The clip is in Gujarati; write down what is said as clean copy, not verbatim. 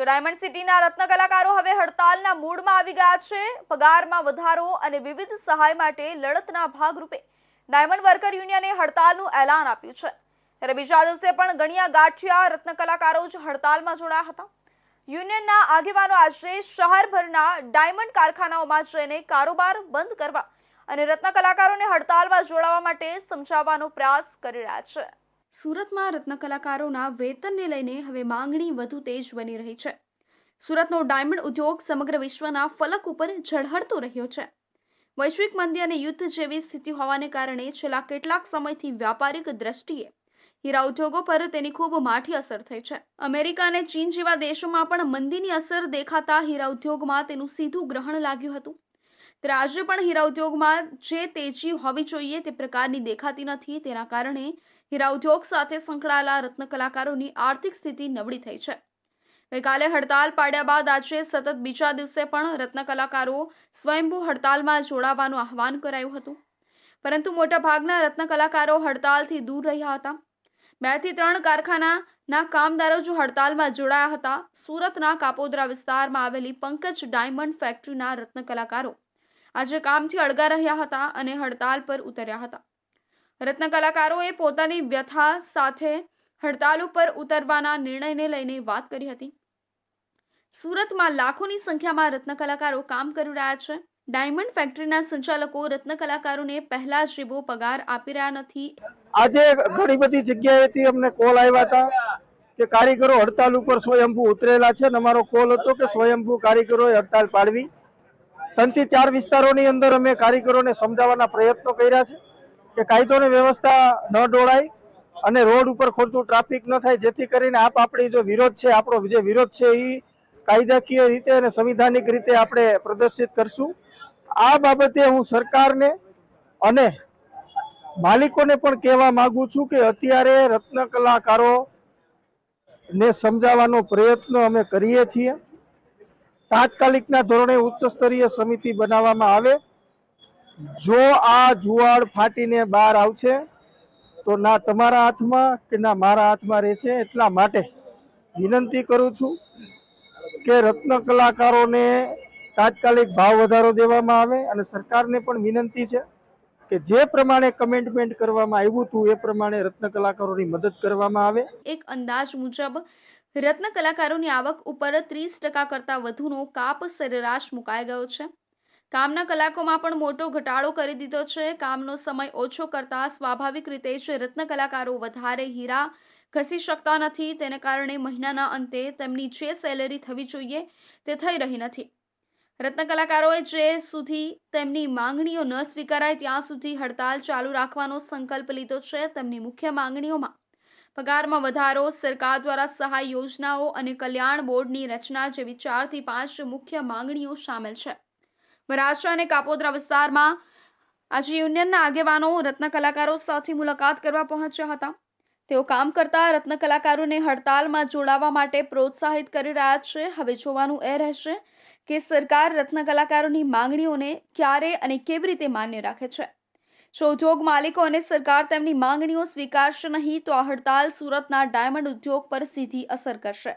તો ડાયમંડ સિટીના રત્ન કલાકારો હવે હડતાલના મૂડમાં આવી ગયા છે। પગારમાં વધારો અને વિવિધ સહાય માટે લડતના ભાગરૂપે ડાયમંડ વર્કર યુનિયને હડતાલનું એલાન આપ્યું છે। ત્યારે બીજા દિવસે પણ ગણ્યા ગાંઠિયા રત્ન કલાકારો જ હડતાલમાં જોડાયા હતા। યુનિયનના આગેવાનો આજે શહેરભરના ડાયમંડ કારખાનાઓમાં જઈને કારોબાર બંધ કરવા અને રત્ન કલાકારોને હડતાલમાં જોડાવા માટે સમજાવવાનો પ્રયાસ કરી રહ્યા છે। સુરતમાં રત્ન કલાકારોના વેતનને લઈને હવે માંગણી વધુ તેજ બની રહી છે। સુરતનો ડાયમંડ ઉદ્યોગ સમગ્ર વિશ્વના ફલક ઉપર ઝળહળતો રહ્યો છે। વૈશ્વિક મંદી અને યુદ્ધ જેવી સ્થિતિ હોવાને કારણે છેલ્લા કેટલાક સમયથી વ્યાપારિક દ્રષ્ટિએ હીરા ઉદ્યોગો પર તેની ખૂબ માઠી અસર થઈ છે। અમેરિકા અને ચીન જેવા દેશોમાં પણ મંદીની અસર દેખાતા હીરા ઉદ્યોગમાં તેનું સીધું ગ્રહણ લાગ્યું હતું। ત્યારે આજે પણ હીરા ઉદ્યોગમાં જે તેજી હોવી જોઈએ તે પ્રકારની દેખાતી નથી। તેના કારણે હીરા ઉદ્યોગ સાથે સંકળાયેલા રત્ન કલાકારોની આર્થિક સ્થિતિ નબળી થઈ છે। ગઈકાલે હડતાલ પાડ્યા બાદ આજે સતત બીજા દિવસે પણ રત્ન કલાકારો સ્વયંભૂ હડતાલમાં જોડાવાનું આહવાન કરાયું હતું, પરંતુ મોટાભાગના રત્ન કલાકારો હડતાલથી દૂર રહ્યા હતા। 2 થી 3 કારખાનાના કામદારો જો હડતાલમાં જોડાયા હતા। સુરતના કાપોદ્રા વિસ્તારમાં આવેલી પંકજ ડાયમંડ ફેક્ટરીના રત્ન કલાકારો આજે કામથી અળગા રહ્યા હતા અને હડતાલ પર ઉતર્યા હતા। રત્ન કલાકારોએ પોતાની વ્યથા સાથે હડતાલ ઉપર ઉતરવાના નિર્ણયને લઈને વાત કરી હતી। સુરતમાં લાખોની સંખ્યામાં રત્ન કલાકારો કામ કરી રહ્યા છે। ડાયમંડ ફેક્ટરીના સંચાલકો રત્ન કલાકારોને પહેલા જેવો પગાર આપી રહ્યા નથી। આજે ઘણી બધી જગ્યાએથી અમને કોલ આવ્યા હતા કે કારીગરો હડતાલ ઉપર સ્વયંભૂ ઉતરેલા છે। અમારો કોલ હતો કે સ્વયંભૂ કારીગરોએ હડતાલ પાડવી। 3 થી 4 વિસ્તારોની અંદર અમે કારીગરોને સમજાવવાના પ્રયત્નો કર્યા છે કે કાયદો અને વ્યવસ્થા ન ડોળાય અને રોડ ઉપર ખોટું ટ્રાફિક ન થાય, જેથી કરીને આપણી જો વિરોધ છે, આપણો જે વિરોધ છે એ કાયદાકીય રીતે અને સંવિધાનિક રીતે આપણે પ્રદર્શિત કરશું। આ બાબતે હું સરકારને અને માલિકોને પણ કહેવા માંગુ છું કે અત્યારે રત્ન કલાકારો ને સમજાવવાનો પ્રયત્ન અમે કરીએ છીએ। તાત્કાલિકના ધોરણે ઉચ્ચ સ્તરીય સમિતિ બનાવવામાં આવે। જો આ જુવાળ ફાટીને બહાર આવશે તો ના તમારા હાથમાં કે ના મારા હાથમાં રહેશે। એટલા માટે વિનંતી કરું છું કે રત્ન કલાકારોને તાત્કાલિક ભાવ વધારો દેવામાં આવે અને સરકારને પણ વિનંતી છે કે જે પ્રમાણે કમેન્ટમેન્ટ કરવામાં આવ્યું હતું એ પ્રમાણે રત્ન કલાકારોની મદદ કરવામાં આવે। એક અંદાજ મુજબ રત્ન કલાકારોની આવક ઉપર 30% કરતાં વધુનો કાપ સરેરાશ મુકાઈ ગયો છે। કામના કલાકોમાં પણ મોટો ઘટાડો કરી દીધો છે। કામનો સમય ઓછો કરતા સ્વાભાવિક રીતે જ રત્ન કલાકારો વધારે હીરા ઘસી શકતા નથી। તેને કારણે મહિનાના અંતે તેમની જે સેલેરી થવી જોઈએ તે થઈ રહી નથી। રત્ન કલાકારોએ જે સુધી તેમની માંગણીઓ ન સ્વીકારાય ત્યાં સુધી હડતાલ ચાલુ રાખવાનો સંકલ્પ લીધો છે। તેમની મુખ્ય માંગણીઓમાં પગારમાં વધારો, સરકાર દ્વારા સહાય યોજનાઓ અને કલ્યાણ બોર્ડની રચના જેવી 4 થી 5 મુખ્ય માંગણીઓ સામેલ છે। વરાછા અને કાપોદ્રા વિસ્તારમાં આજે યુનિયનના આગેવાનો રત્ન કલાકારો સાથે મુલાકાત કરવા પહોંચ્યા હતા। તેઓ કામ કરતા રત્ન કલાકારોને હડતાલમાં જોડાવા માટે પ્રોત્સાહિત કરી રહ્યા છે। હવે જોવાનું એ રહેશે કે સરકાર રત્ન કલાકારોની માંગણીઓને ક્યારે અને કેવી રીતે માન્ય રાખે છે। જો ઉદ્યોગ માલિકો અને સરકાર તેમની માંગણીઓ સ્વીકારશે નહીં તો આ હડતાલ સુરતના ડાયમંડ ઉદ્યોગ પર સીધી અસર કરશે।